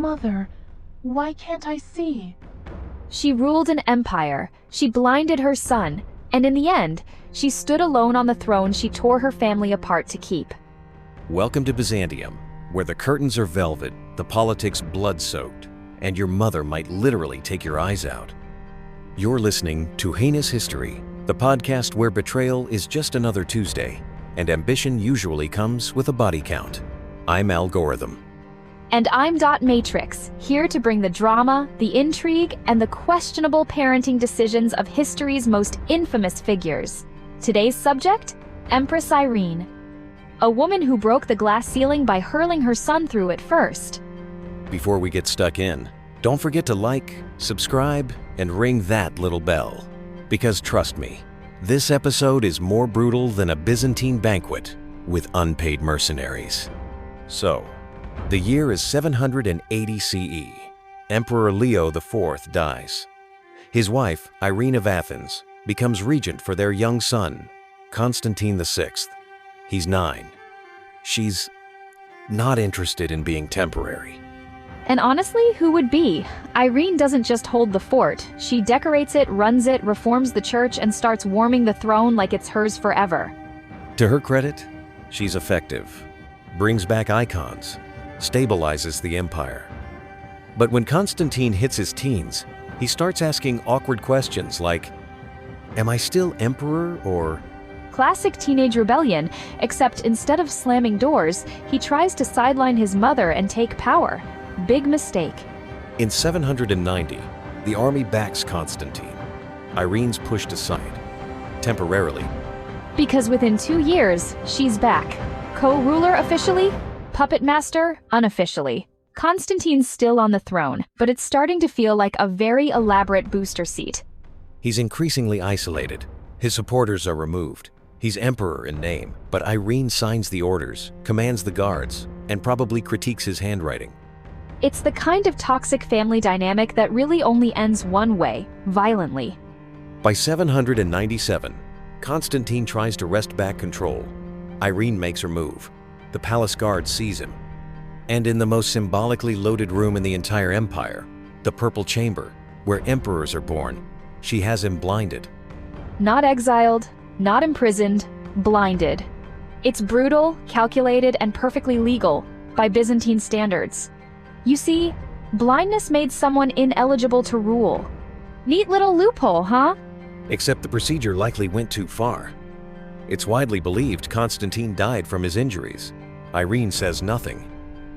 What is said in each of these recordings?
Mother, why can't I see? She ruled an empire, she blinded her son, and in the end, she stood alone on the throne she tore her family apart to keep. Welcome to Byzantium, where the curtains are velvet, the politics blood-soaked, and your mother might literally take your eyes out. You're listening to Heinous History, the podcast where betrayal is just another Tuesday, and ambition usually comes with a body count. I'm Gorithm. And I'm Matrix, here to bring the drama, the intrigue, and the questionable parenting decisions of history's most infamous figures. Today's subject? Empress Irene. A woman who broke the glass ceiling by hurling her son through it first. Before we get stuck in, don't forget to like, subscribe, and ring that little bell. Because trust me, this episode is more brutal than a Byzantine banquet with unpaid mercenaries. So, the year is 780 CE. Emperor Leo IV dies. His wife, Irene of Athens, becomes regent for their young son, Constantine VI. He's 9. She's not interested in being temporary. And honestly, who would be? Irene doesn't just hold the fort. She decorates it, runs it, reforms the church, and starts warming the throne like it's hers forever. To her credit, she's effective, brings back icons, stabilizes the empire. But when Constantine hits his teens, he starts asking awkward questions like, am I still emperor or... Classic teenage rebellion, except instead of slamming doors, he tries to sideline his mother and take power. Big mistake. In 790, the army backs Constantine. Irene's pushed aside, temporarily. Because within 2 years, she's back. Co-ruler officially, Puppetmaster unofficially. Constantine's still on the throne, but it's starting to feel like a very elaborate booster seat. He's increasingly isolated. His supporters are removed. He's emperor in name, but Irene signs the orders, commands the guards, and probably critiques his handwriting. It's the kind of toxic family dynamic that really only ends one way, violently. By 797, Constantine tries to wrest back control. Irene makes her move. The palace guard sees him. And in the most symbolically loaded room in the entire empire, the Purple Chamber, where emperors are born, she has him blinded. Not exiled, not imprisoned, blinded. It's brutal, calculated, and perfectly legal by Byzantine standards. You see, blindness made someone ineligible to rule. Neat little loophole, huh? Except the procedure likely went too far. It's widely believed Constantine died from his injuries. Irene says nothing.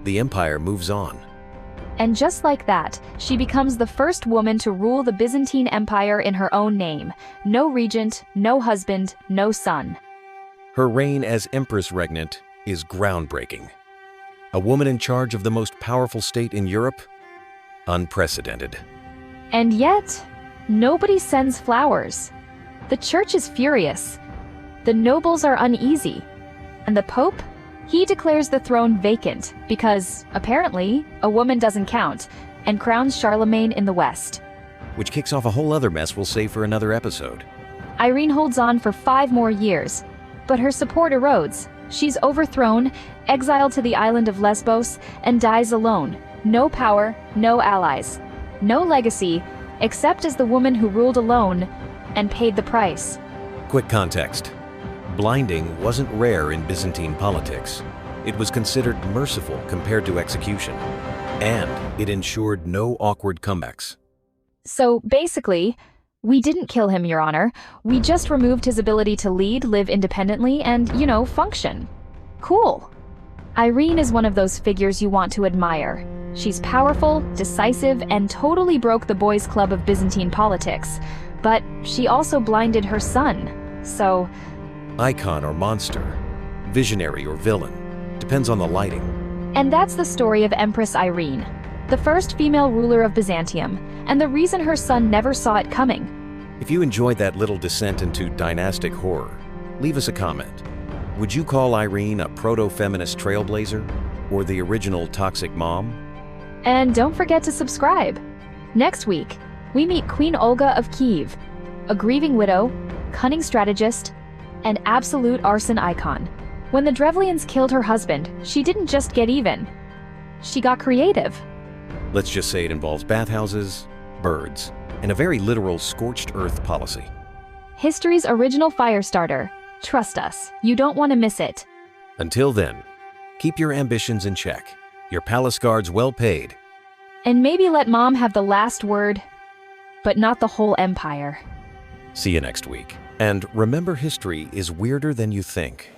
The empire moves on. And just like that, she becomes the first woman to rule the Byzantine Empire in her own name. No regent, no husband, no son. Her reign as Empress Regnant is groundbreaking. A woman in charge of the most powerful state in Europe? Unprecedented. And yet, nobody sends flowers. The church is furious. The nobles are uneasy. And the Pope? He declares the throne vacant because, apparently, a woman doesn't count, and crowns Charlemagne in the West. Which kicks off a whole other mess we'll save for another episode. Irene holds on for 5 more years, but her support erodes. She's overthrown, exiled to the island of Lesbos, and dies alone. No power, no allies. No legacy, except as the woman who ruled alone and paid the price. Quick context. Blinding wasn't rare in Byzantine politics. It was considered merciful compared to execution. And it ensured no awkward comebacks. So basically, we didn't kill him, Your Honor. We just removed his ability to lead, live independently, and, function. Cool. Irene is one of those figures you want to admire. She's powerful, decisive, and totally broke the boys' club of Byzantine politics. But she also blinded her son. So... icon or monster, visionary or villain, depends on the lighting. And that's the story of Empress Irene, the first female ruler of Byzantium, and the reason her son never saw it coming. If you enjoyed that little descent into dynastic horror, leave us a comment. Would you call Irene a proto-feminist trailblazer, or the original toxic mom? And don't forget to subscribe. Next week, we meet Queen Olga of Kiev, a grieving widow, cunning strategist, and absolute arson icon. When the Drevlians killed her husband, she didn't just get even. She got creative. Let's just say it involves bathhouses, birds, and a very literal scorched earth policy. History's original fire starter. Trust us, you don't want to miss it. Until then, keep your ambitions in check. Your palace guards well paid. And maybe let Mom have the last word, but not the whole empire. See you next week. And remember, history is weirder than you think.